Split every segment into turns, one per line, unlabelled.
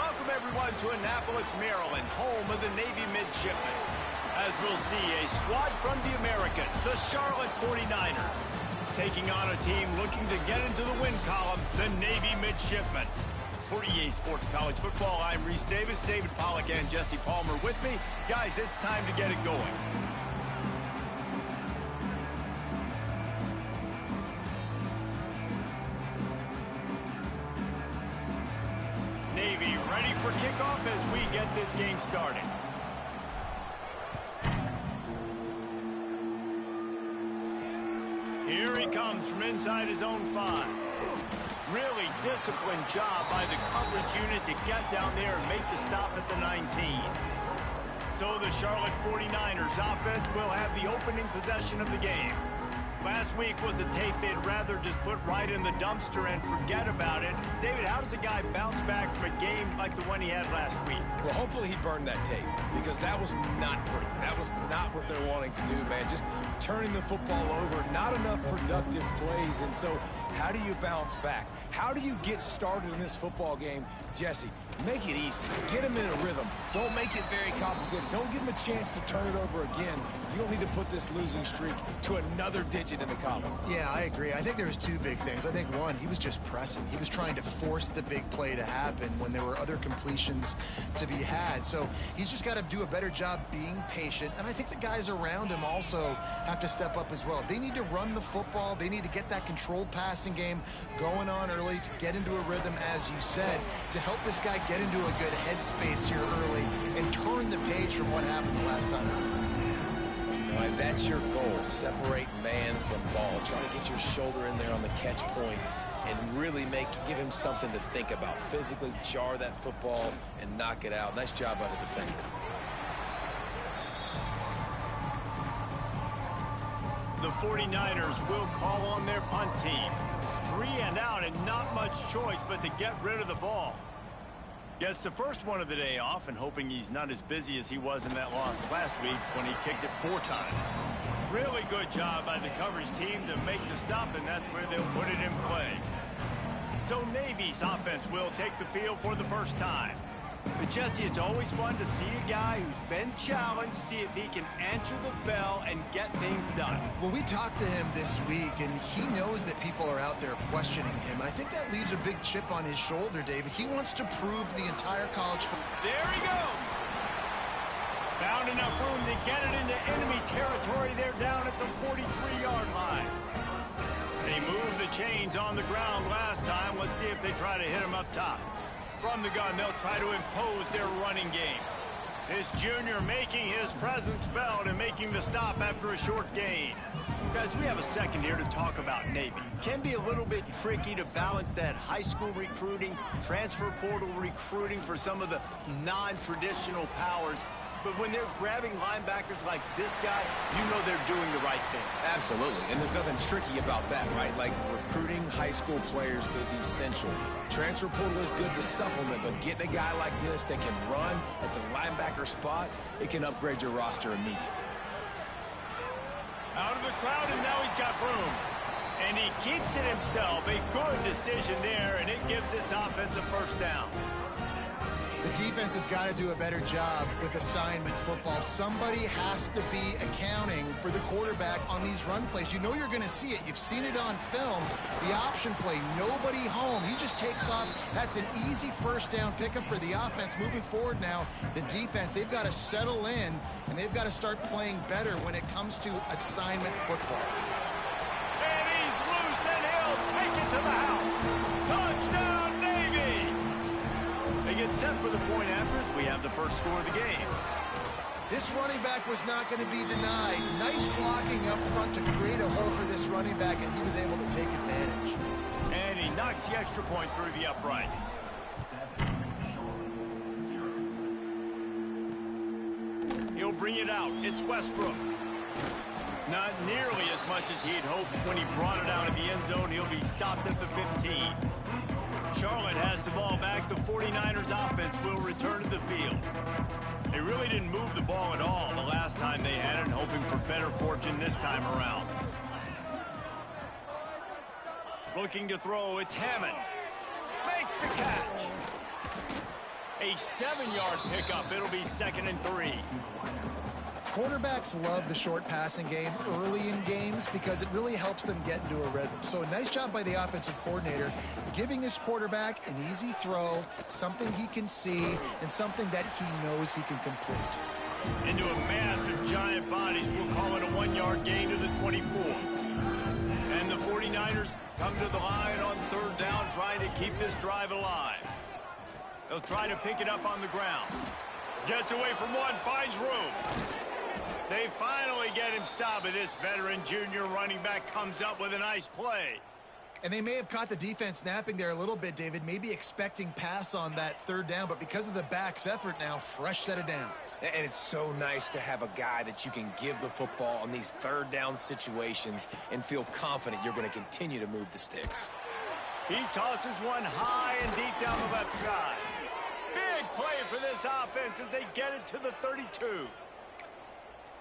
Welcome, everyone, to Annapolis, Maryland, home of the Navy Midshipmen. As we'll see, a squad from the American, the Charlotte 49ers, taking on a team looking to get into the win column, the Navy Midshipmen. For EA Sports College Football, I'm Reese Davis, David Pollack, and Jesse Palmer with me. Guys, it's time to get it going. Navy ready for kickoff as we get this game started. Here he comes from inside his own 5. Really disciplined job by the coverage unit to get down there and make the stop at the 19. So the Charlotte 49ers offense will have the opening possession of the game. Last week was a tape they'd rather just put right in the dumpster and forget about it. David, how does a guy bounce back from a game like the one he had last week?
Well, hopefully he burned that tape, because that was not pretty. That was not what they're wanting to do, man. Just turning the football over, not enough productive plays. And so how do you bounce back? How do you get started in this football game? Jesse, make it easy. Get him in a rhythm. Don't make it very complicated. Don't give him a chance to turn it over again. You don't need to put this losing streak to another digit in the column.
Yeah, I agree. I think there was two big things. I think, one, he was just pressing. He was trying to force the big play to happen when there were other completions to be had. So he's just got to do a better job being patient. And I think the guys around him also have to step up as well. They need to run the football. They need to get that controlled passing game going on early to get into a rhythm, as you said, to help this guy get into a good headspace here early and turn the page from what happened last time out.
Right, that's your goal. Separate man from ball. Try to get your shoulder in there on the catch point and really give him something to think about. Physically jar that football and knock it out. Nice job by the defender.
The 49ers will call on their punt team. 3 and out and not much choice but to get rid of the ball. Gets the first one of the day off and hoping he's not as busy as he was in that loss last week when he kicked it 4 times. Really good job by the coverage team to make the stop, and that's where they'll put it in play. So Navy's offense will take the field for the first time. But Jesse, it's always fun to see a guy who's been challenged, see if he can answer the bell and get things done.
Well, we talked to him this week, and he knows that people are out there questioning him. I think that leaves a big chip on his shoulder, David. He wants to prove the entire college football.
There he goes! Found enough room to get it into enemy territory. They're down at the 43-yard line. They moved the chains on the ground last time. Let's see if they try to hit him up top. From the gun, they'll try to impose their running game. This junior making his presence felt and making the stop after a short gain. Guys, we have a second here to talk about Navy. Can be a little bit tricky to balance that high school recruiting, transfer portal recruiting for some of the non-traditional powers. But when they're grabbing linebackers like this guy, you know they're doing the right thing.
Absolutely, and there's nothing tricky about that, right? Like, recruiting high school players is essential. Transfer portal is good to supplement, but getting a guy like this that can run at the linebacker spot, it can upgrade your roster immediately.
Out of the crowd, and now he's got room. And he keeps it himself. A good decision there, and it gives this offense a first down.
The defense has got to do a better job with assignment football. Somebody has to be accounting for the quarterback on these run plays. You know you're going to see it. You've seen it on film. The option play, nobody home. He just takes off. That's an easy first down pickup for the offense. Moving forward now, the defense, they've got to settle in, and they've got to start playing better when it comes to assignment football.
And he's loose, and he'll take it to the house. Touchdown, Navy! They get set for the point after as we have the first score of the game.
This running back was not going to be denied. Nice blocking up front to create a hole for this running back, and he was able to take advantage.
And he knocks the extra point through the uprights. He'll bring it out. It's Westbrook. Not nearly as much as he'd hoped when he brought it out of the end zone. He'll be stopped at the 15. Charlotte has the ball back. The 49ers offense will return to the field. They really didn't move the ball at all the last time they had it, hoping for better fortune this time around. Looking to throw, it's Hammond. Makes the catch. A 7-yard pickup. It'll be 2nd and 3.
Quarterbacks love the short passing game early in games because it really helps them get into a rhythm. So a nice job by the offensive coordinator giving his quarterback an easy throw, something he can see, and something that he knows he can complete.
Into a mass of giant bodies, we'll call it a 1-yard gain to the 24. And the 49ers come to the line on 3rd down, trying to keep this drive alive. They'll try to pick it up on the ground. Gets away from one, finds room. They finally get him stopped, and this veteran junior running back comes up with a nice play.
And they may have caught the defense napping there a little bit, David, maybe expecting pass on that 3rd down, but because of the back's effort now, fresh set of downs.
And it's so nice to have a guy that you can give the football on these 3rd down situations and feel confident you're going to continue to move the sticks.
He tosses one high and deep down the left side. Big play for this offense as they get it to the 32.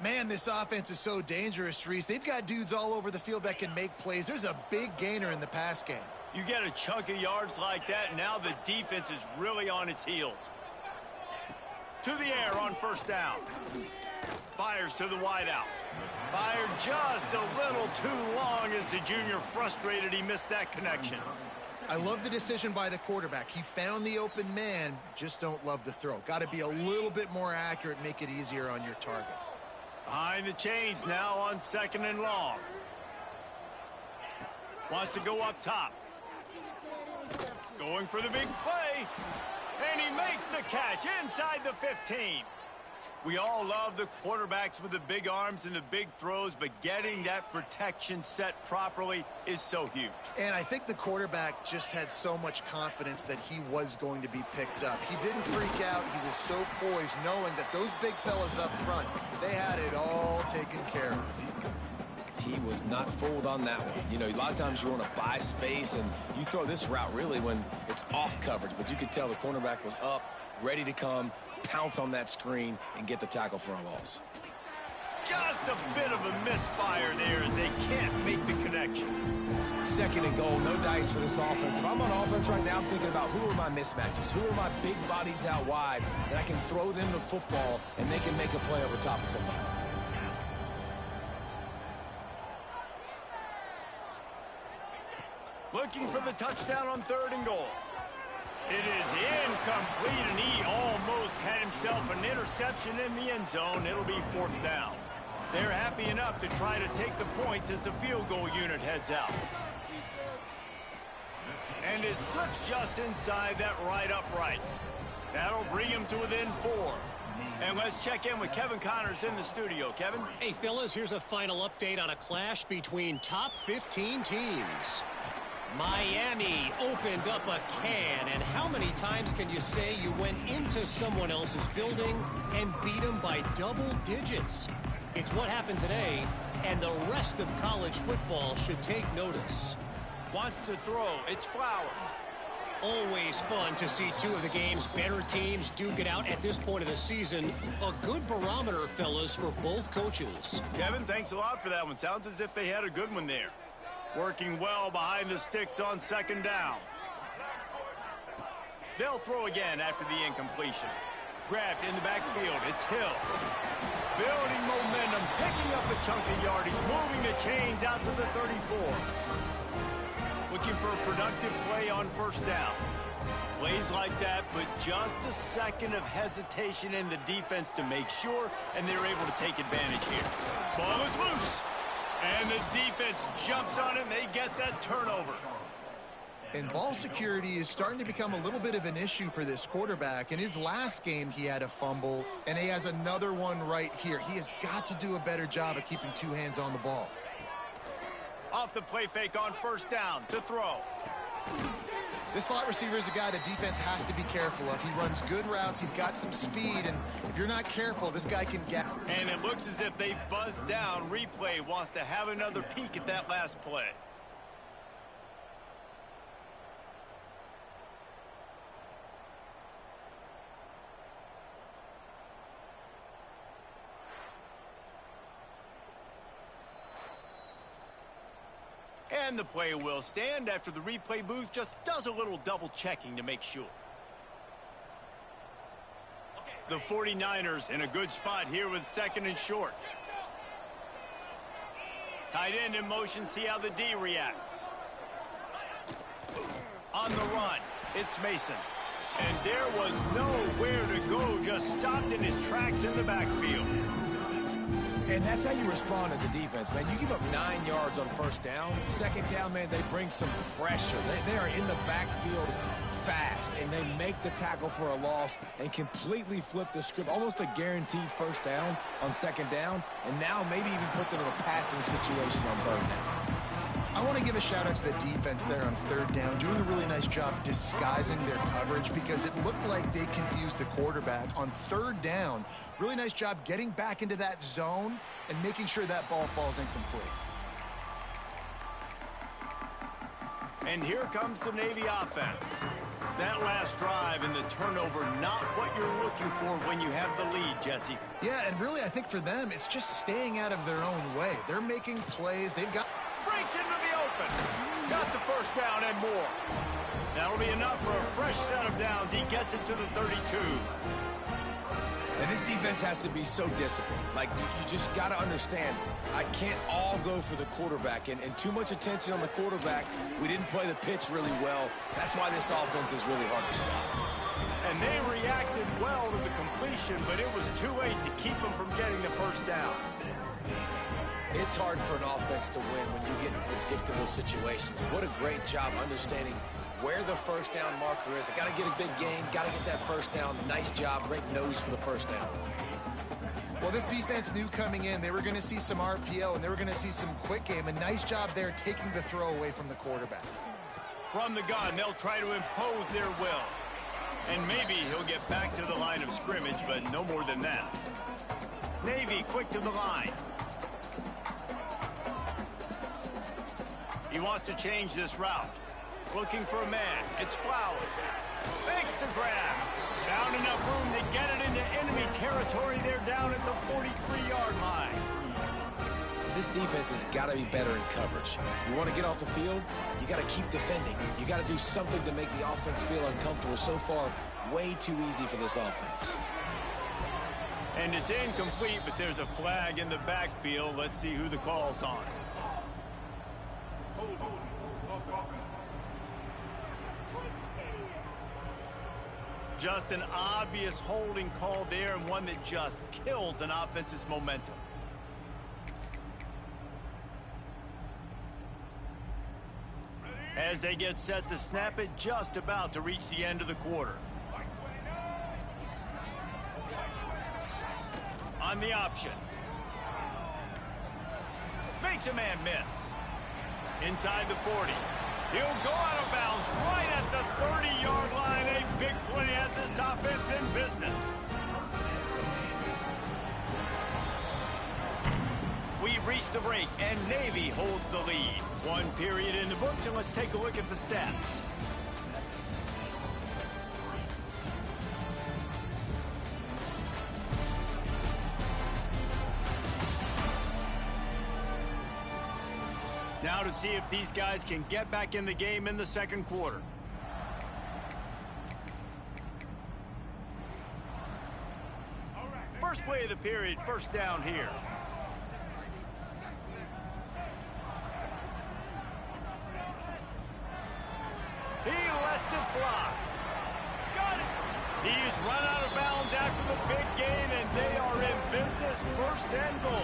Man, this offense is so dangerous, Reese. They've got dudes all over the field that can make plays. There's a big gainer in the pass game.
You get a chunk of yards like that, and now the defense is really on its heels. To the air on 1st down. Fires to the wideout. Fired just a little too long as the junior frustrated he missed that connection.
I love the decision by the quarterback. He found the open man, just don't love the throw. Got to be a little bit more accurate, make it easier on your target.
Behind the chains now on 2nd and long. Wants to go up top. Going for the big play. And he makes the catch inside the 15. We all love the quarterbacks with the big arms and the big throws, but getting that protection set properly is so huge.
And I think the quarterback just had so much confidence that he was going to be picked up. He didn't freak out. He was so poised, knowing that those big fellas up front, they had it all taken care of.
He was not fooled on that one. You know, a lot of times you want to buy space, and you throw this route really when it's off coverage, but you could tell the cornerback was up, ready to come, pounce on that screen, and get the tackle for a loss.
Just a bit of a misfire there as they can't make the connection.
2nd and goal, no dice for this offense. If I'm on offense right now, I'm thinking about who are my mismatches, who are my big bodies out wide, and I can throw them the football, and they can make a play over top of somebody.
Looking for the touchdown on 3rd and goal. It is incomplete, and he almost had himself an interception in the end zone. It'll be 4th down. They're happy enough to try to take the points as the field goal unit heads out. And it slips just inside that right upright. That'll bring him to within 4. And let's check in with Kevin Connors in the studio. Kevin?
Hey, fellas, here's a final update on a clash between top 15 teams. Miami opened up a can, and how many times can you say you went into someone else's building and beat them by double digits? It's what happened today, and the rest of college football should take notice.
Wants to throw. It's Flowers.
Always fun to see two of the game's better teams duke it out at this point of the season. A good barometer, fellas, for both coaches.
Kevin, thanks a lot for that one. Sounds as if they had a good one there. Working well behind the sticks on 2nd down. They'll throw again after the incompletion. Grabbed in the backfield. It's Hill. Building momentum, picking up a chunk of yardage, moving the chains out to the 34. Looking for a productive play on 1st down. Plays like that, but just a second of hesitation in the defense to make sure, and they're able to take advantage here. Ball is loose. And the defense jumps on it, and they get that turnover.
And ball security is starting to become a little bit of an issue for this quarterback. In his last game, he had a fumble, and he has another one right here. He has got to do a better job of keeping 2 hands on the ball.
Off the play fake on 1st down to throw.
This slot receiver is a guy the defense has to be careful of. He runs good routes. He's got some speed, and if you're not careful, this guy can get.
And it looks as if they've buzzed down. Replay wants to have another peek at that last play. And the play will stand after the replay booth just does a little double checking to make sure. The 49ers in a good spot here with 2nd and short. Tight end in motion, see how the D reacts. On the run, it's Mason. And there was nowhere to go, just stopped in his tracks in the backfield.
And that's how you respond as a defense, man. You give up 9 yards on 1st down. 2nd down, man, they bring some pressure. They are in the backfield fast, and they make the tackle for a loss and completely flip the script. Almost a guaranteed 1st down on 2nd down, and now maybe even put them in a passing situation on 3rd down.
I want to give a shout out to the defense there on 3rd down, doing a really nice job disguising their coverage because it looked like they confused the quarterback on 3rd down. Really nice job getting back into that zone and making sure that ball falls incomplete.
And here comes the Navy offense. That last drive and the turnover, not what you're looking for when you have the lead, Jesse.
Yeah, and really I think for them, it's just staying out of their own way. They're making plays. They've got...
Breaks into the open. Got the 1st down and more. That'll be enough for a fresh set of downs. He gets it to the 32.
And this defense has to be so disciplined. Like, you just got to understand, I can't all go for the quarterback. And too much attention on the quarterback. We didn't play the pitch really well. That's why this offense is really hard to stop.
And they reacted well to the completion, but it was too late to keep them from getting the 1st down.
It's hard for an offense to win when you get in predictable situations. What a great job understanding where the 1st down marker is. I got to get a big gain, got to get that 1st down. Nice job, great nose for the 1st down.
Well, this defense knew coming in they were going to see some RPO and they were going to see some quick game. A nice job there taking the throw away from the quarterback.
From the gun, they'll try to impose their will. And maybe he'll get back to the line of scrimmage, but no more than that. Navy quick to the line. He wants to change this route. Looking for a man. It's Flowers. Fakes to grab. Found enough room to get it into enemy territory. They're down at the 43-yard line.
This defense has got to be better in coverage. You want to get off the field, you got to keep defending. You got to do something to make the offense feel uncomfortable. So far, way too easy for this offense.
And it's incomplete, but there's a flag in the backfield. Let's see who the call's on. Just an obvious holding call there, and one that just kills an offense's momentum. As they get set to snap it, just about to reach the end of the quarter. On the option. Makes a man miss. Inside the 40. He'll go out of bounds right at the 30-yard line. A big play has this offense in business. We've reached the break, and Navy holds the lead. 1 period in the books, and let's take a look at the stats. Now to see if these guys can get back in the game in the 2nd quarter. First play of the period, 1st down here. He lets it fly. Got it. He's run out of bounds after the big gain, and they are in business. 1st and goal.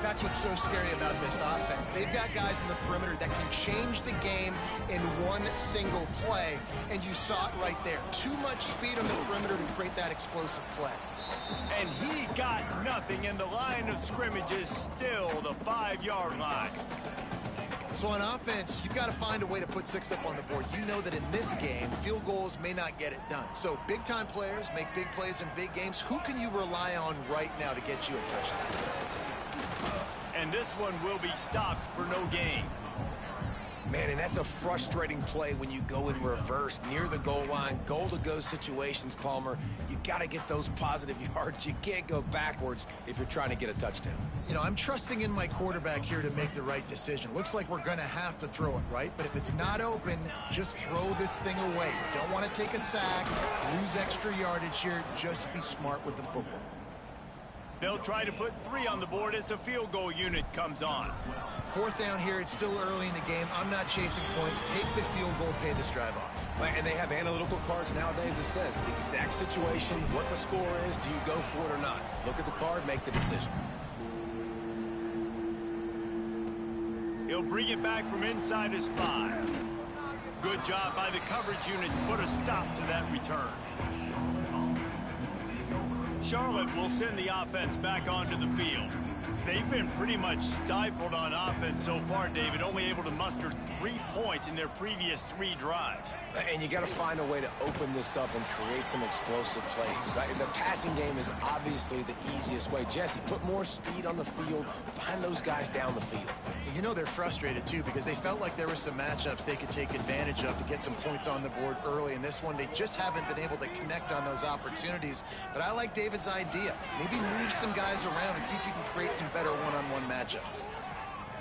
That's what's so scary about this offense. They've got guys in the perimeter that can change the game in one single play, and you saw it right there. Too much speed on the perimeter to create that explosive play.
And he got nothing, and the line of scrimmage is still the 5-yard line.
So on offense, you've got to find a way to put 6 up on the board. You know that in this game, field goals may not get it done. So big-time players make big plays in big games. Who can you rely on right now to get you a touchdown?
And this one will be stopped for no gain.
Man, and that's a frustrating play when you go in reverse near the goal line. Goal-to-go situations, Palmer. You got to get those positive yards. You can't go backwards if you're trying to get a touchdown.
You know, I'm trusting in my quarterback here to make the right decision. Looks like we're going to have to throw it, right? But if it's not open, just throw this thing away. You don't want to take a sack, lose extra yardage here. Just be smart with the football.
They'll try to put 3 on the board as the field goal unit comes on.
4th down here. It's still early in the game. I'm not chasing points. Take the field goal, pay this drive off.
And they have analytical cards nowadays that says the exact situation, what the score is, do you go for it or not? Look at the card, make the decision.
He'll bring it back from inside his 5. Good job by the coverage unit to put a stop to that return. Charlotte will send the offense back onto the field. They've been pretty much stifled on offense so far, David, only able to muster 3 points in their previous 3 drives.
And you got to find a way to open this up and create some explosive plays. The passing game is obviously the easiest way. Jesse, put more speed on the field. Find those guys down the field.
You know they're frustrated, too, because they felt like there were some matchups they could take advantage of to get some points on the board early. In this one, they just haven't been able to connect on those opportunities. But I like David's idea. Maybe move some guys around and see if you can create some better one-on-one matchups.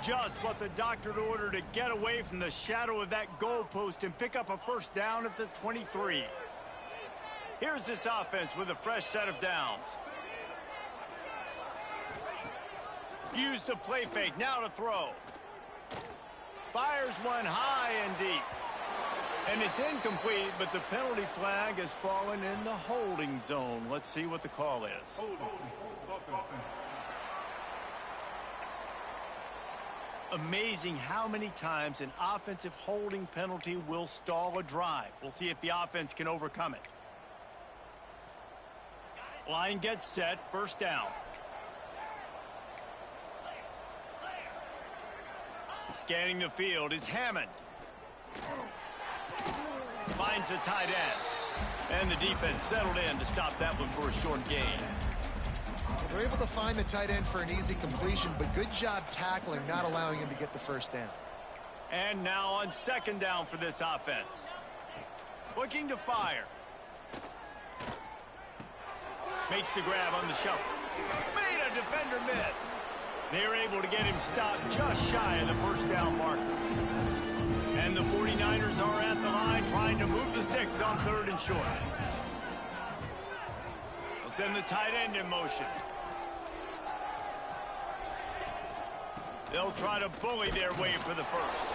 Just what the doctor ordered to get away from the shadow of that goalpost and pick up a 1st down at the 23. Here's this offense with a fresh set of downs. Use the play fake, now to throw. Fires one high and deep. And it's incomplete, but the penalty flag has fallen in the holding zone. Let's see what the call is. Amazing how many times an offensive holding penalty will stall a drive. We'll see if the offense can overcome it. Line gets set, 1st down. Scanning the field, it's Hammond. Finds the tight end. And the defense settled in to stop that one for a short gain.
They're able to find the tight end for an easy completion, but good job tackling, not allowing him to get the 1st down.
And now on 2nd down for this offense. Looking to fire. Makes the grab on the shuffle. Made a defender miss. They're able to get him stopped just shy of the 1st down marker. And the 49ers are at the line trying to move the sticks on 3rd and short. They'll send the tight end in motion. They'll try to bully their way for the 1st.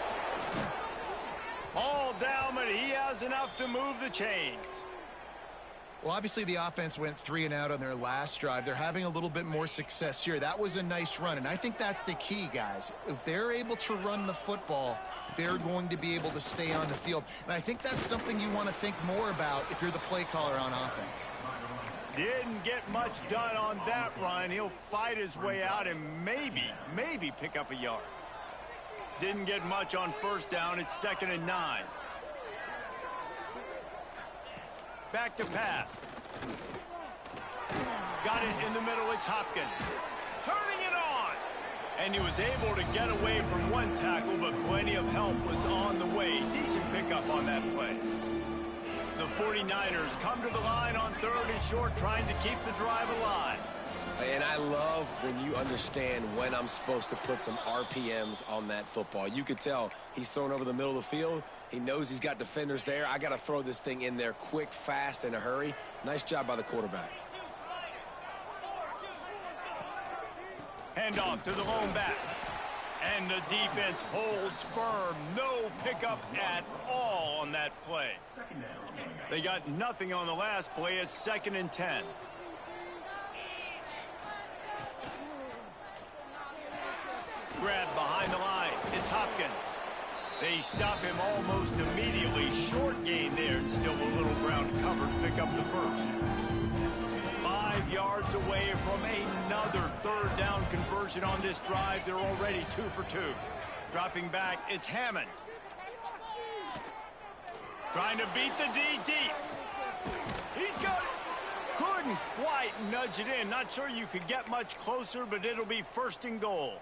All down, but he has enough to move the chains.
Well, obviously the offense went 3 and out on their last drive. They're having a little bit more success here. That was a nice run, and I think that's the key, guys. If they're able to run the football, they're going to be able to stay on the field. And I think that's something you want to think more about if you're the play caller on offense.
Didn't get much done on that run. He'll fight his way out and maybe pick up a yard. Didn't get much on 1st down. It's 2nd and 9. Back to pass. Got it in the middle. It's Hopkins. Turning it on. And he was able to get away from one tackle, but plenty of help was on the way. Decent pickup on that play. The 49ers come to the line on 3rd and short, trying to keep the drive alive.
And I love when you understand when I'm supposed to put some RPMs on that football. You could tell he's thrown over the middle of the field. He knows he's got defenders there. I got to throw this thing in there quick, fast, in a hurry. Nice job by the quarterback.
Handoff to the lone back. And the defense holds firm. No pickup at all on that play. They got nothing on the last play. It's 2nd and 10. Grab behind the line. It's Hopkins. They stop him almost immediately. Short gain there, and still a little ground covered. Pick up the 1st. 5 yards away from another 3rd down conversion on this drive. They're already 2 for 2. Dropping back, it's Hammond. Trying to beat the D deep. He's got it. Couldn't quite nudge it in. Not sure you could get much closer, but it'll be 1st and goal.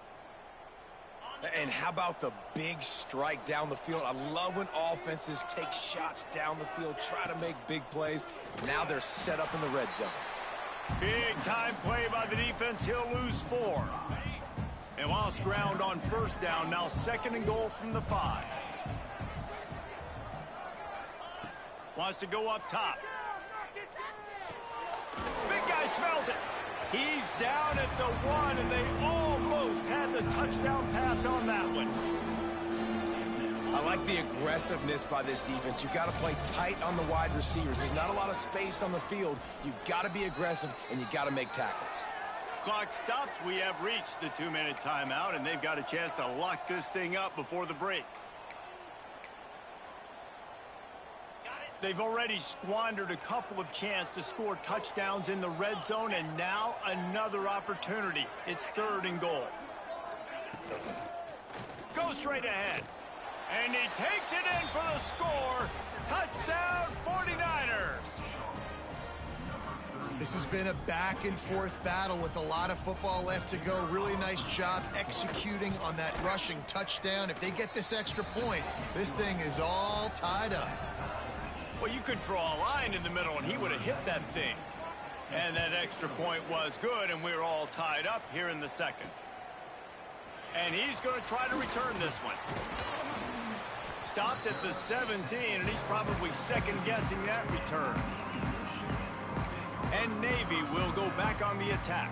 And how about the big strike down the field? I love when offenses take shots down the field, try to make big plays. Now they're set up in the red zone.
Big time play by the defense. He'll lose 4. And lost ground on first down. Now 2nd and goal from the 5. Wants to go up top. Big guy smells it. He's down at the 1, and they almost had the touchdown pass on that one.
I like the aggressiveness by this defense. You've got to play tight on the wide receivers. There's not a lot of space on the field. You've got to be aggressive, and you've got to make tackles.
Clock stops. We have reached the 2-minute timeout, and they've got a chance to lock this thing up before the break. They've already squandered a couple of chances to score touchdowns in the red zone, and now another opportunity. It's 3rd and goal. Go straight ahead. And he takes it in for the score. Touchdown, 49ers.
This has been a back-and-forth battle with a lot of football left to go. Really nice job executing on that rushing touchdown. If they get this extra point, this thing is all tied up.
Well, you could draw a line in the middle, and he would have hit that thing. And that extra point was good, and we're all tied up here in the 2nd. And he's going to try to return this one. Stopped at the 17, and he's probably second-guessing that return. And Navy will go back on the attack.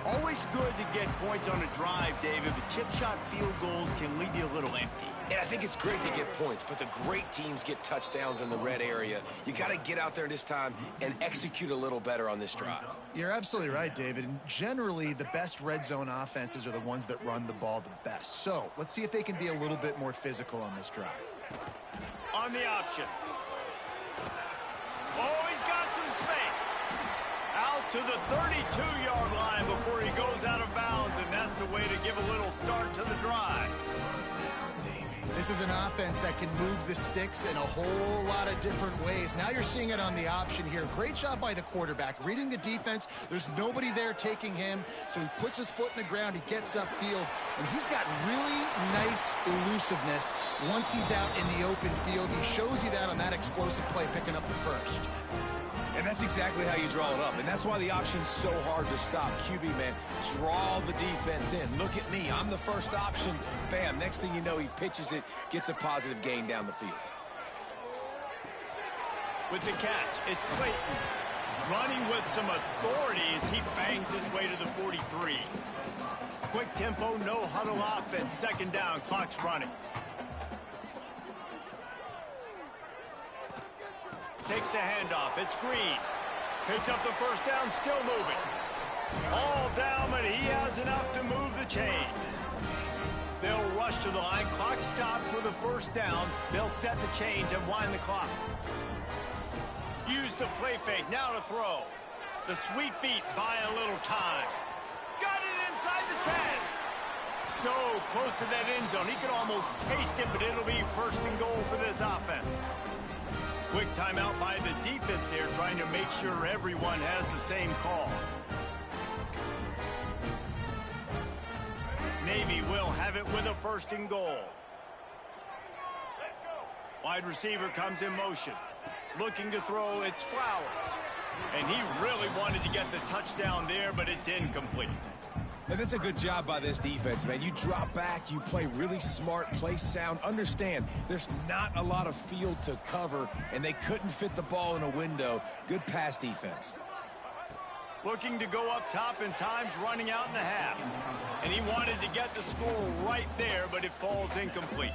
Always good to get points on a drive, David, but chip shot field goals can leave you a little empty.
And I think it's great to get points, but the great teams get touchdowns in the red area. You got to get out there this time and execute a little better on this drive.
You're absolutely right, David. And generally, the best red zone offenses are the ones that run the ball the best. So let's see if they can be a little bit more physical on this drive.
On the option. Oh, he's got some space. Out to the 32-yard line before he goes out of bounds, and that's the way to give a little start to the drive.
This is an offense that can move the sticks in a whole lot of different ways. Now you're seeing it on the option here. Great job by the quarterback. Reading the defense, there's nobody there taking him, so he puts his foot in the ground, he gets upfield, and he's got really nice elusiveness once he's out in the open field. He shows you that on that explosive play, picking up the first.
And that's exactly how you draw it up. And that's why the option's so hard to stop. QB, man, draw the defense in. Look at me. I'm the first option. Bam. Next thing you know, he pitches it, gets a positive gain down the field.
With the catch, it's Clayton. Running with some authority as he bangs his way to the 43. Quick tempo, no huddle offense. 2nd down, clock's running. Takes the handoff. It's Green. Picks up the first down, still moving. All down, but he has enough to move the chains. They'll rush to the line. Clock stops with a first down. They'll set the chains and wind the clock. Use the play fake. Now to throw. The sweet feet buy a little time. Got it inside the 10. So close to that end zone. He could almost taste it, but it'll be 1st and goal for this offense. Quick timeout by the defense there, trying to make sure everyone has the same call. Navy will have it with a 1st and goal. Wide receiver comes in motion. Looking to throw, it's Flowers. And he really wanted to get the touchdown there, but it's incomplete.
And that's a good job by this defense, man. You drop back, you play really smart, play sound. Understand, there's not a lot of field to cover, and they couldn't fit the ball in a window. Good pass defense.
Looking to go up top, and time's running out in the half. And he wanted to get the score right there, but it falls incomplete.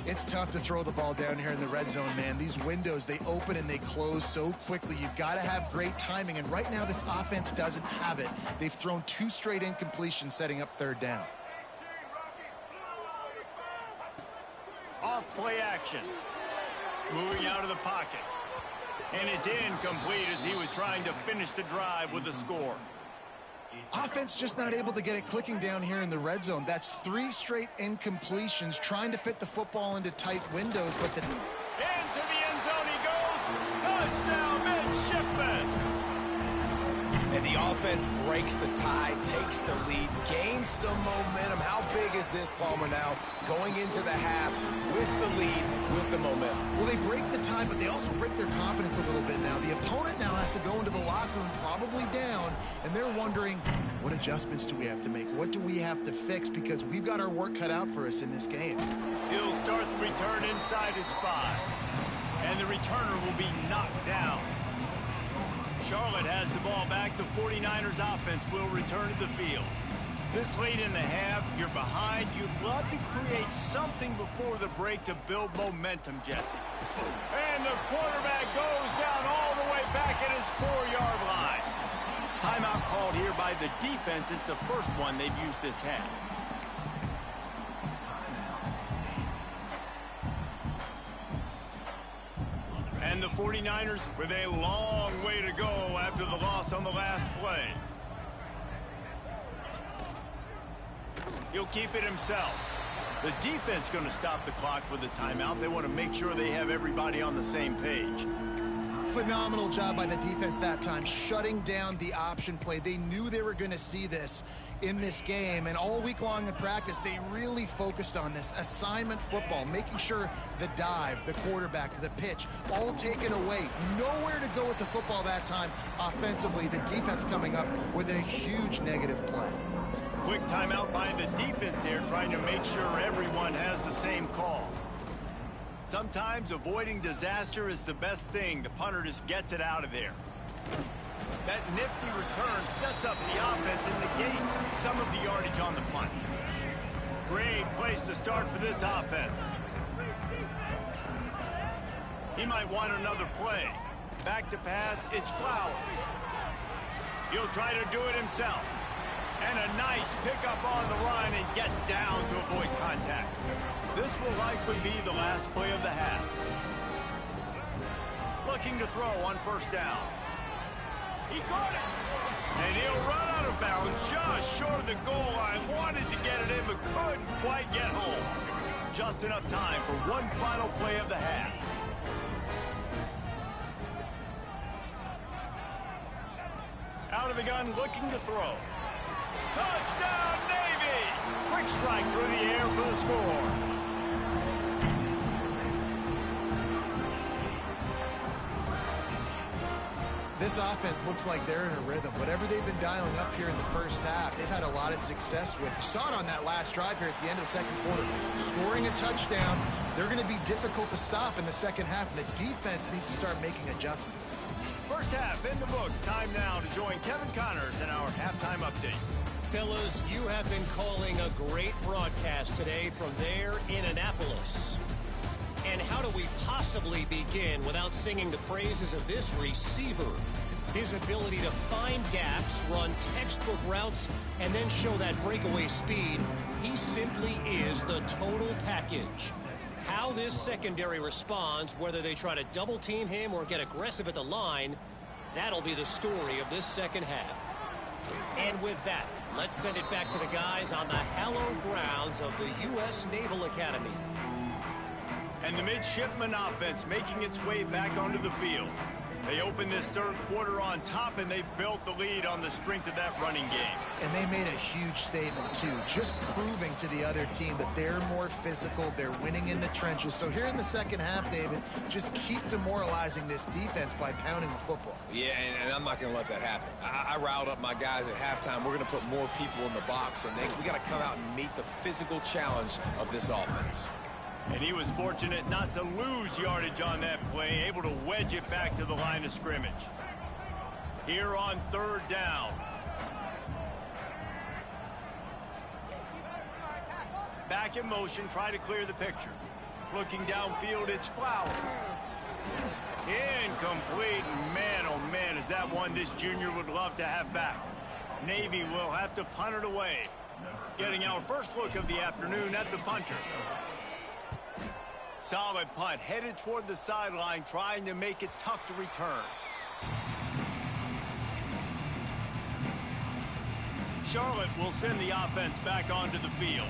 It's tough to throw the ball down here in the red zone, man. These windows, they open and they close so quickly. You've got to have great timing, and right now this offense doesn't have it. They've thrown 2 straight incompletions, setting up 3rd down.
Off play action. Moving out of the pocket. And it's incomplete as he was trying to finish the drive with a score.
Offense just not able to get it clicking down here in the red zone. That's 3 straight incompletions, trying to fit the football into tight windows, but the...
Into the end zone he goes. Touchdown, midshipman.
And the offense breaks the tie, takes the lead, gains some momentum. How big is this, Palmer, now going into the half with the lead, with the momentum?
Well, they break the tie, but they also break their confidence a little bit now. The opponent now has to go into the locker room probably down, and they're wondering, what adjustments do we have to make? What do we have to fix? Because we've got our work cut out for us in this game.
He'll start the return inside his 5. And the returner will be knocked down. Charlotte has the ball back. The 49ers offense will return to the field. This late in the half, you're behind. You'd love to create something before the break to build momentum, Jesse. And the quarterback goes down all the way back at his 4-yard line. Timeout called here by the defense. It's the first one they've used this half. And the 49ers with a long way to go after the loss on the last play. He'll keep it himself. The defense going to stop the clock with a timeout. They want to make sure they have everybody on the same page.
Phenomenal job by the defense that time, shutting down the option play. They knew they were going to see this in this game, and all week long in practice, they really focused on this assignment football, making sure the dive, the quarterback, the pitch, all taken away. Nowhere to go with the football that time offensively. The defense coming up with a huge negative play.
Quick timeout by the defense there, trying to make sure everyone has the same call. Sometimes avoiding disaster is the best thing. The punter just gets it out of there. That nifty return sets up the offense and negates some of the yardage on the punt. Great place to start for this offense. He might want another play. Back to pass, it's Flowers. He'll try to do it himself. And a nice pickup on the run and gets down to avoid contact. This will likely be the last play of the half. Looking to throw on first down. He caught it. And he'll run out of bounds just short of the goal line. Wanted to get it in, but couldn't quite get home. Just enough time for one final play of the half. Out of the gun, looking to throw. Touchdown, Navy! Quick strike through the air for the score.
This offense looks like they're in a rhythm. Whatever they've been dialing up here in the first half, they've had a lot of success with. You saw it on that last drive here at the end of the second quarter. Scoring a touchdown, they're going to be difficult to stop in the second half. The defense needs to start making adjustments.
First half in the books. Time now to join Kevin Connors in our halftime update.
Fellas, you have been calling a great broadcast today from there in Annapolis. And how do we possibly begin without singing the praises of this receiver? His ability to find gaps, run textbook routes, and then show that breakaway speed. He simply is the total package. How this secondary responds, whether they try to double team him or get aggressive at the line, that'll be the story of this second half. And with that, let's send it back to the guys on the hallowed grounds of the U.S. Naval Academy.
And the midshipman offense making its way back onto the field. They opened this third quarter on top, and they built the lead on the strength of that running game.
And they made a huge statement, too, just proving to the other team that they're more physical, they're winning in the trenches. So here in the second half, David, just keep demoralizing this defense by pounding the football.
Yeah, and I'm not going to let that happen. I riled up my guys at halftime. We're going to put more people in the box, and we got to come out and meet the physical challenge of this offense.
And he was fortunate not to lose yardage on that play, able to wedge it back to the line of scrimmage. Here on third down. Back in motion, try to clear the picture. Looking downfield, it's Flowers. Incomplete. Man, oh man, is that one this junior would love to have back. Navy will have to punt it away. Getting our first look of the afternoon at the punter. Solid punt, headed toward the sideline, trying to make it tough to return. Charlotte will send the offense back onto the field.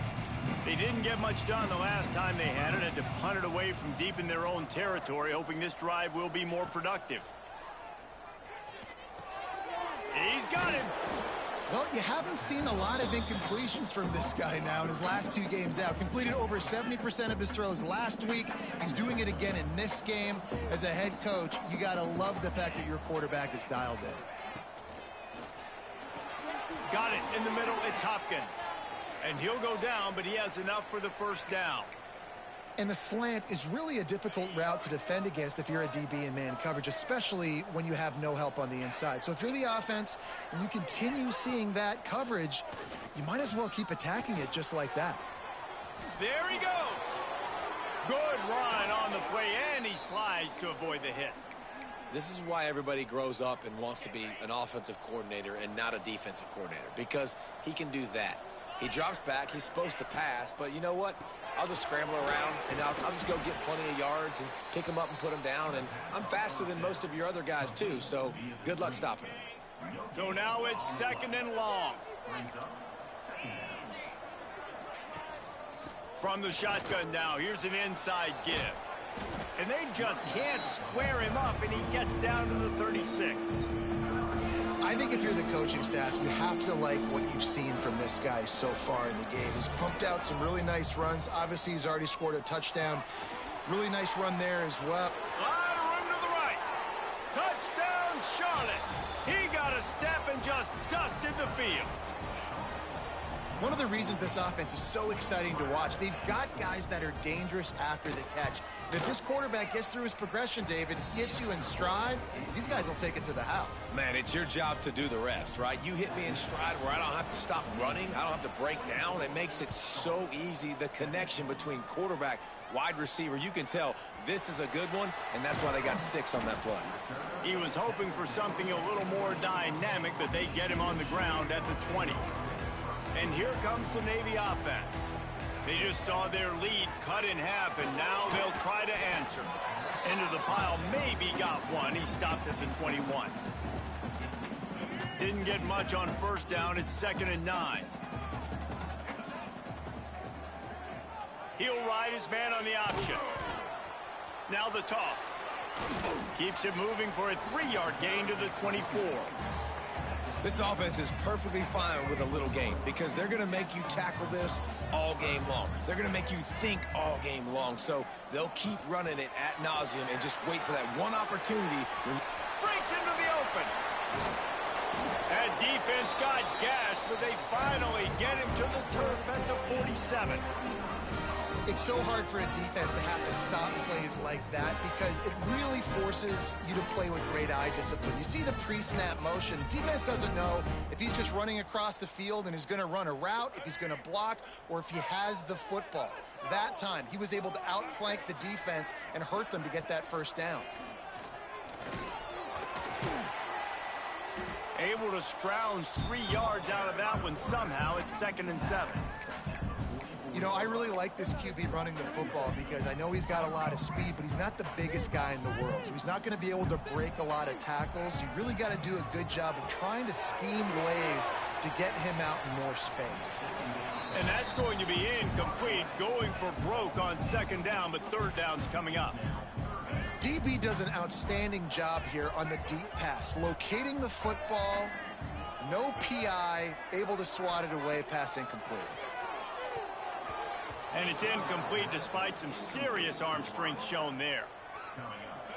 They didn't get much done the last time they had it, had to punt it away from deep in their own territory, hoping this drive will be more productive. He's got him.
Well, you haven't seen a lot of incompletions from this guy now in his last 2 games out. Completed over 70% of his throws last week. He's doing it again in this game. As a head coach, you got to love the fact that your quarterback is dialed in.
Got it in the middle. It's Hopkins. And he'll go down, but he has enough for the first down.
And the slant is really a difficult route to defend against if you're a DB in man coverage, especially when you have no help on the inside. So if you're the offense and you continue seeing that coverage, you might as well keep attacking it just like that.
There he goes. Good run on the play, and he slides to avoid the hit.
This is why everybody grows up and wants to be an offensive coordinator and not a defensive coordinator, because he can do that. He drops back. He's supposed to pass, but you know what? I'll just scramble around, and I'll just go get plenty of yards and pick him up and put him down. And I'm faster than most of your other guys, too, so good luck stopping him.
So now it's 2nd and long. From the shotgun now, here's an inside give. And they just can't square him up, and he gets down to the 36.
I think if you're the coaching staff, you have to like what you've seen from this guy so far in the game. He's pumped out some really nice runs. Obviously, he's already scored a touchdown. Really nice run there as well.
Line run to the right. Touchdown, Charlotte. He got a step and just dusted the field.
One of the reasons this offense is so exciting to watch, they've got guys that are dangerous after the catch. And if this quarterback gets through his progression, David, hits you in stride, these guys will take it to the house.
Man, it's your job to do the rest, right? You hit me in stride where I don't have to stop running. I don't have to break down. It makes it so easy. The connection between quarterback, wide receiver, you can tell this is a good one, and that's why they got 6 on that play.
He was hoping for something a little more dynamic, but they get him on the ground at the 20. And here comes the Navy offense. They just saw their lead cut in half, and now they'll try to answer. Into the pile, maybe got one. He stopped at the 21. Didn't get much on first down. It's 2nd and 9. He'll ride his man on the option. Now the toss. Keeps it moving for a 3-yard gain to the 24.
This offense is perfectly fine with a little game because they're going to make you tackle this all game long. They're going to make you think all game long. So they'll keep running it ad nauseum and just wait for that one opportunity.
Breaks into the open. That defense got gashed, but they finally get him to the turf at the 47.
It's so hard for a defense to have to stop plays like that because it really forces you to play with great eye discipline. You see the pre-snap motion. Defense doesn't know if he's just running across the field and is going to run a route, if he's going to block, or if he has the football. That time, he was able to outflank the defense and hurt them to get that first down.
Able to scrounge 3 yards out of that one somehow. It's 2nd and 7.
You know, I really like this QB running the football because I know he's got a lot of speed, but he's not the biggest guy in the world. So he's not going to be able to break a lot of tackles. You really got to do a good job of trying to scheme ways to get him out in more space.
And that's going to be incomplete, going for broke on 2nd down, but 3rd down's coming up.
DB does an outstanding job here on the deep pass, locating the football, no PI, able to swat it away, pass incomplete.
And it's incomplete despite some serious arm strength shown there.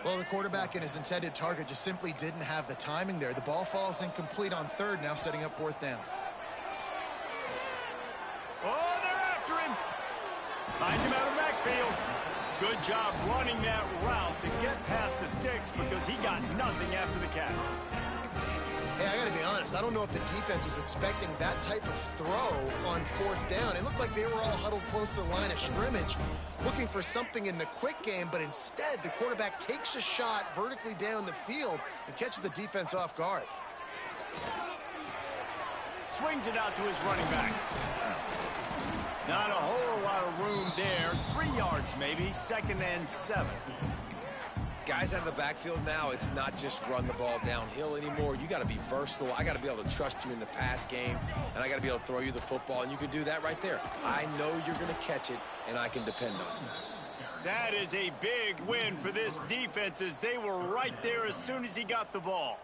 Well, the quarterback and his intended target just simply didn't have the timing there. The ball falls incomplete on 3rd, now setting up 4th down.
Oh, they're after him. Finds him out of the backfield. Good job running that route to get past the sticks because he got nothing after the catch.
Hey, I got to be honest. I don't know if the defense was expecting that type of throw on 4th down. It looked like they were all huddled close to the line of scrimmage, looking for something in the quick game, but instead the quarterback takes a shot vertically down the field and catches the defense off guard.
Swings it out to his running back. Not a whole lot of room there. 3 yards maybe. 2nd and 7.
Guys out of the backfield now, it's not just run the ball downhill anymore. You got to be versatile. I got to be able to trust you in the pass game, and I got to be able to throw you the football, and you can do that right there. I know you're going to catch it, and I can depend on you.
That is a big win for this defense as they were right there as soon as he got the ball.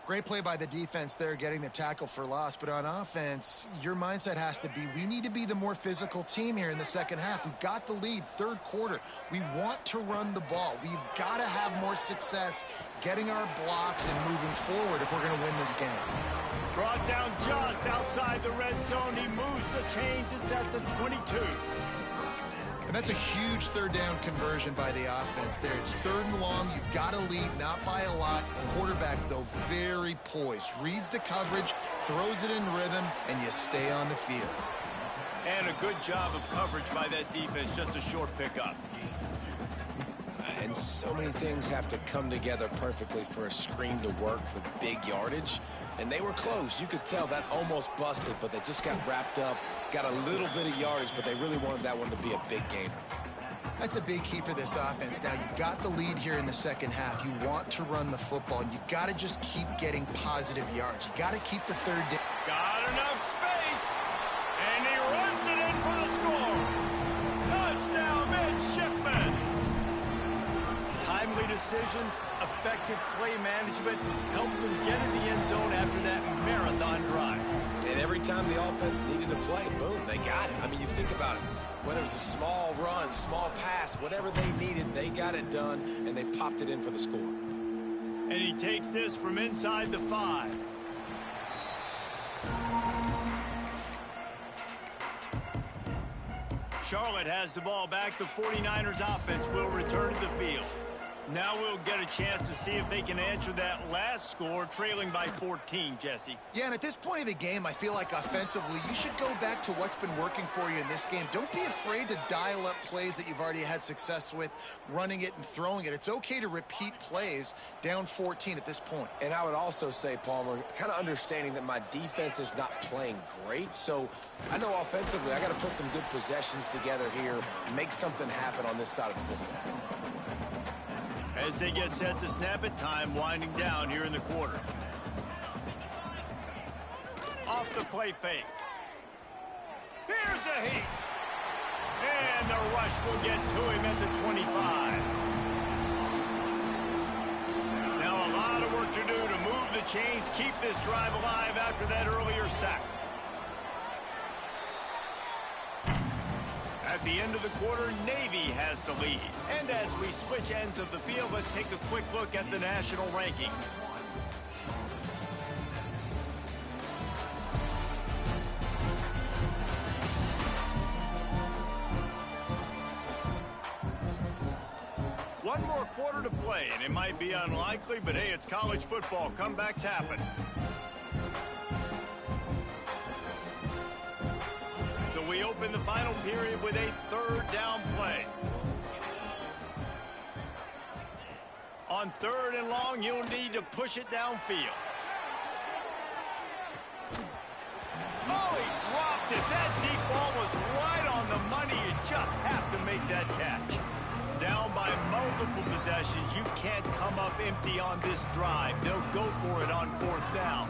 Great play by the defense there, getting the tackle for loss. But on offense, your mindset has to be, we need to be the more physical team here in the second half. We've got the lead, third quarter. We want to run the ball. We've got to have more success getting our blocks and moving forward if we're going to win this game.
Brought down just outside the red zone. He moves the chains. It's at the 22.
And that's a huge third down conversion by the offense there. It's third and long. You've got to lead, not by a lot. Quarterback, though, very poised. Reads the coverage, throws it in rhythm, and you stay on the field.
And a good job of coverage by that defense. Just a short pickup.
And so many things have to come together perfectly for a screen to work for big yardage. And they were close. You could tell that almost busted, but they just got wrapped up, got a little bit of yardage, but they really wanted that one to be a big gainer.
That's a big key for this offense. Now, you've got the lead here in the second half. You want to run the football, and you've got to just keep getting positive yards. You've got to keep the third down.
Got enough space, and he runs it in for the score. Touchdown, midshipman. Timely decisions, effective play management helps them get in the end zone after that marathon drive.
And every time the offense needed to play, boom, they got it. I mean, you think about it. Whether it was a small run, small pass, whatever they needed, they got it done, and they popped it in for the score.
And he takes this from inside the 5. Charlotte has the ball back. The 49ers offense will return to the field. Now we'll get a chance to see if they can answer that last score, trailing by 14, Jesse.
Yeah, and at this point of the game, I feel like offensively, you should go back to what's been working for you in this game. Don't be afraid to dial up plays that you've already had success with, running it and throwing it. It's okay to repeat plays down 14 at this point.
And I would also say, Palmer, kind of understanding that my defense is not playing great, so I know offensively I got to put some good possessions together here, make something happen on this side of the football.
As they get set to snap it, time winding down here in the quarter. Off the play fake. Here's a heat. And the rush will get to him at the 25. Now a lot of work to do to move the chains, keep this drive alive after that earlier sack. At the end of the quarter, Navy has the lead. And as we switch ends of the field, let's take a quick look at the national rankings. One more quarter to play, and it might be unlikely, but hey, it's college football. Comebacks happen. So we open the final period with a third down play. On third and long, you'll need to push it downfield. Oh, he dropped it. That deep ball was right on the money. You just have to make that catch. Down by multiple possessions. You can't come up empty on this drive. They'll go for it on fourth down.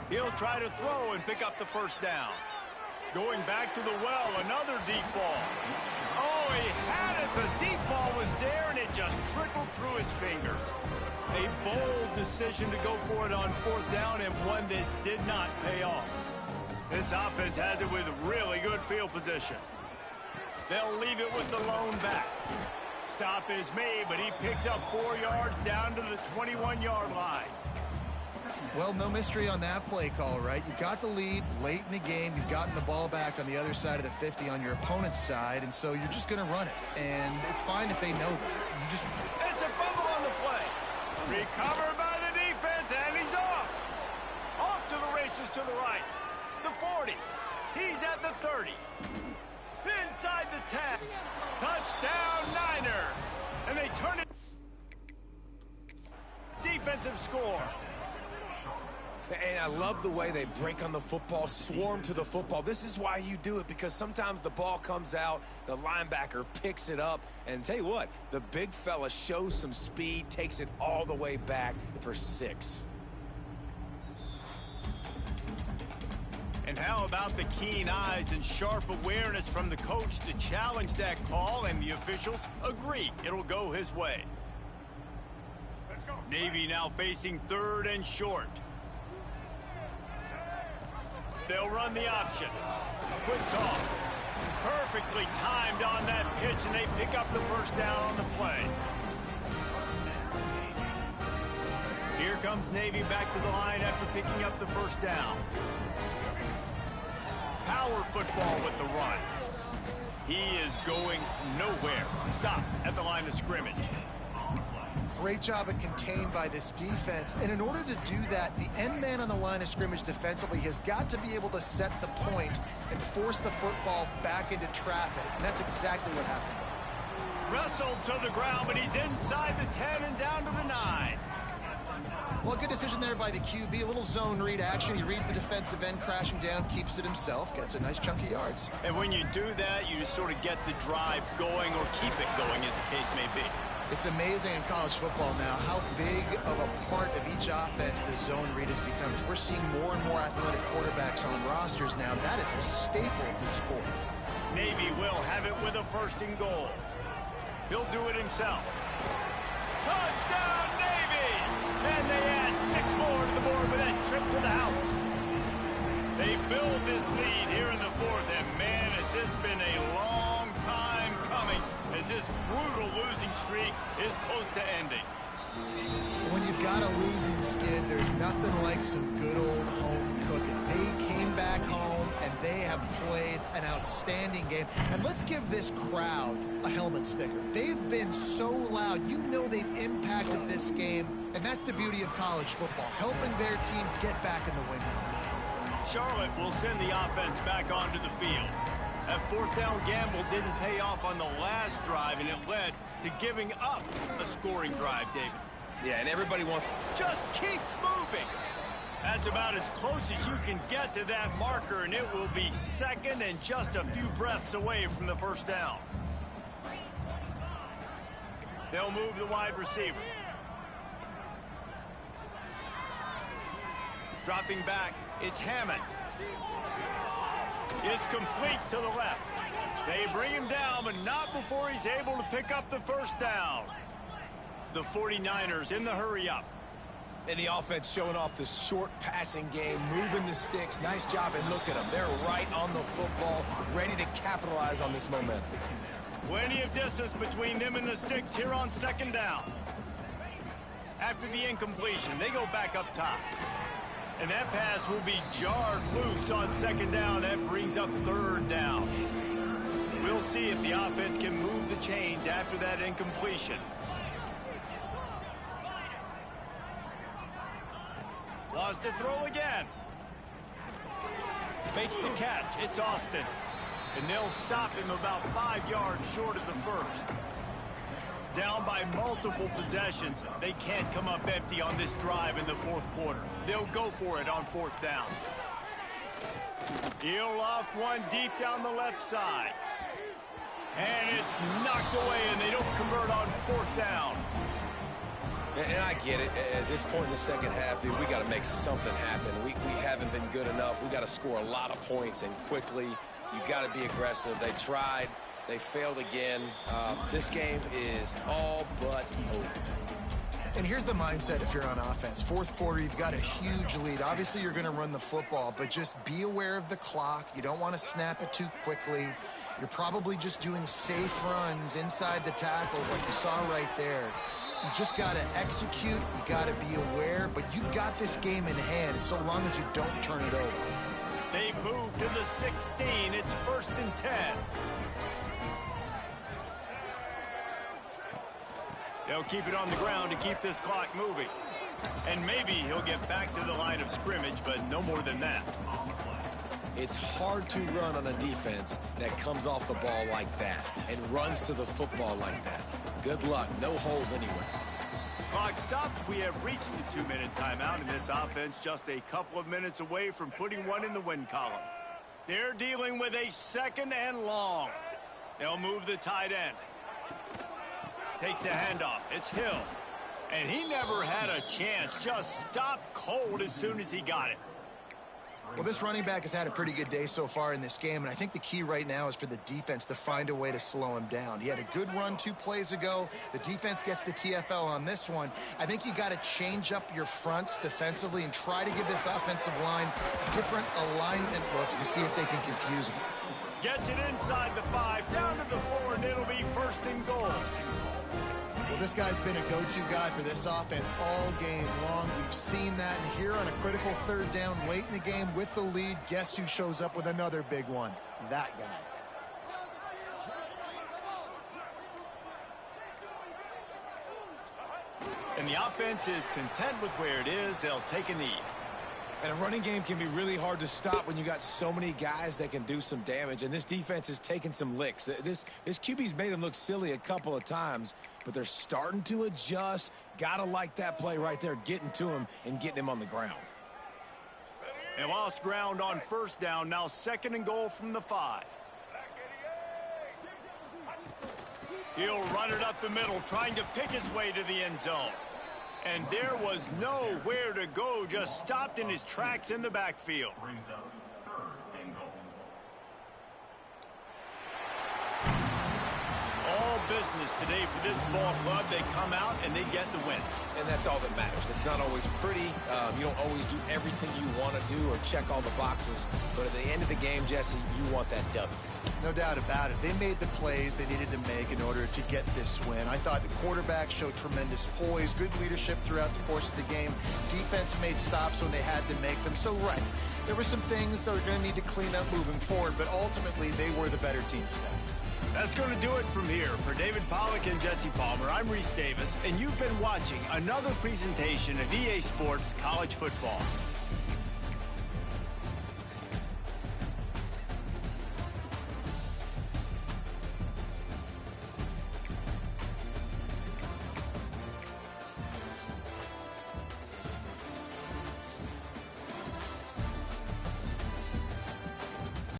He'll try to throw and pick up the first down. Going back to the well, another deep ball. Oh, he had it. The deep ball was there, and it just trickled through his fingers. A bold decision to go for it on fourth down, and one that did not pay off. This offense has it with really good field position. They'll leave it with the lone back. Stop is made, but he picks up 4 yards down to the 21-yard line.
Well, no mystery on that play call, right? You've got the lead late in the game. You've gotten the ball back on the other side of the 50 on your opponent's side, and so you're just going to run it. And it's fine if they know that.
It's a fumble on the play. Recovered by the defense, and he's off. Off to the races to the right. The 40. He's at the 30. Inside the 10. Touchdown, Niners. And they turn it. Defensive score.
And I love the way they break on the football, swarm to the football. This is why you do it, because sometimes the ball comes out, the linebacker picks it up, and tell you what, the big fella shows some speed, takes it all the way back for 6.
And how about the keen eyes and sharp awareness from the coach to challenge that call, and the officials agree it'll go his way. Let's go. Navy now facing 3rd and short. They'll run the option. Quick toss. Perfectly timed on that pitch, and they pick up the first down on the play. Here comes Navy back to the line after picking up the first down. Power football with the run. He is going nowhere. Stop at the line of scrimmage.
Great job at contained by this defense. And in order to do that, the end man on the line of scrimmage defensively has got to be able to set the point and force the football back into traffic. And that's exactly what happened.
Wrestled to the ground, but he's inside the 10 and down to the 9.
Well, good decision there by the QB. A little zone read action. He reads the defensive end crashing down, keeps it himself, gets a nice chunk of yards.
And when you do that, you just sort of get the drive going or keep it going, as the case may be.
It's amazing in college football now how big of a part of each offense the zone read has become. We're seeing more and more athletic quarterbacks on rosters now. That is a staple of the sport.
Navy will have it with a 1st and goal. He'll do it himself. Touchdown, Navy! And they add 6 more to the board with that trip to the house. They build this lead here in the 4th, and man, has this been a long time coming as this brutal losing streak is close to ending.
When you've got a losing skid, there's nothing like some good old home cooking. They came back home, and they have played an outstanding game. And let's give this crowd a helmet sticker. They've been so loud. You know they've impacted this game, and that's the beauty of college football, helping their team get back in the win column.
Charlotte will send the offense back onto the field. That 4th down gamble didn't pay off on the last drive, and it led to giving up a scoring drive, David.
Yeah, and everybody wants to
just keeps moving. That's about as close as you can get to that marker, and it will be 2nd and just a few breaths away from the 1st down. They'll move the wide receiver. Dropping back, it's Hammond. It's complete to the left. They bring him down, but not before he's able to pick up the 1st down. The 49ers in the hurry-up.
And the offense showing off the short passing game, moving the sticks. Nice job, and look at them. They're right on the football, ready to capitalize on this momentum.
Plenty of distance between them and the sticks here on 2nd down. After the incompletion, they go back up top. And that pass will be jarred loose on 2nd down. That brings up 3rd down. We'll see if the offense can move the chains after that incompletion. Lost to throw again. Makes the catch. It's Austin. And they'll stop him about 5 yards short of the 1st. Down by multiple possessions. They can't come up empty on this drive in the 4th quarter. They'll go for it on 4th down. He'll loft one deep down the left side. And it's knocked away, and they don't convert on 4th down.
And I get it. At this point in the 2nd half, dude, we got to make something happen. We haven't been good enough. We got to score a lot of points, and quickly. You got to be aggressive. They tried. They failed again. This game is all but over.
And here's the mindset if you're on offense. 4th quarter, you've got a huge lead. Obviously, you're going to run the football, but just be aware of the clock. You don't want to snap it too quickly. You're probably just doing safe runs inside the tackles like you saw right there. You just got to execute. You got to be aware, but you've got this game in hand so long as you don't turn it over.
They move to the 16. It's 1st and 10. They'll keep it on the ground to keep this clock moving. And maybe he'll get back to the line of scrimmage, but no more than that.
It's hard to run on a defense that comes off the ball like that and runs to the football like that. Good luck. No holes anywhere.
Clock stops. We have reached the 2-minute timeout, and this offense just a couple of minutes away from putting one in the win column. They're dealing with a 2nd and long. They'll move the tight end. Takes the handoff. It's Hill. And he never had a chance. Just stopped cold as soon as he got it.
Well, this running back has had a pretty good day so far in this game, and I think the key right now is for the defense to find a way to slow him down. He had a good run 2 plays ago. The defense gets the TFL on this one. I think you got to change up your fronts defensively and try to give this offensive line different alignment looks to see if they can confuse him.
Gets it inside the 5, down to the 4, and it'll be 1st and goal.
Well, this guy's been a go-to guy for this offense all game long. We've seen that, and here on a critical 3rd down late in the game with the lead, guess who shows up with another big one? That guy.
And the offense is content with where it is. They'll take a knee.
And a running game can be really hard to stop when you got so many guys that can do some damage. And this defense is taking some licks. This QB's made them look silly a couple of times, but they're starting to adjust. Gotta like that play right there, getting to him and getting him on the ground.
They lost ground on 1st down. Now 2nd and goal from the 5. He'll run it up the middle, trying to pick his way to the end zone. And there was nowhere to go, just stopped in his tracks in the backfield. All business today for this ball club. They come out and they get the win.
And that's all that matters. It's not always pretty. You don't always do everything you want to do or check all the boxes. But at the end of the game, Jesse, you want that W.
No doubt about it. They made the plays they needed to make in order to get this win. I thought the quarterback showed tremendous poise, good leadership throughout the course of the game. Defense made stops when they had to make them. So, right, there were some things that were going to need to clean up moving forward, but ultimately they were the better team today.
That's going to do it from here. For David Pollack and Jesse Palmer, I'm Reese Davis, and you've been watching another presentation of EA Sports College Football.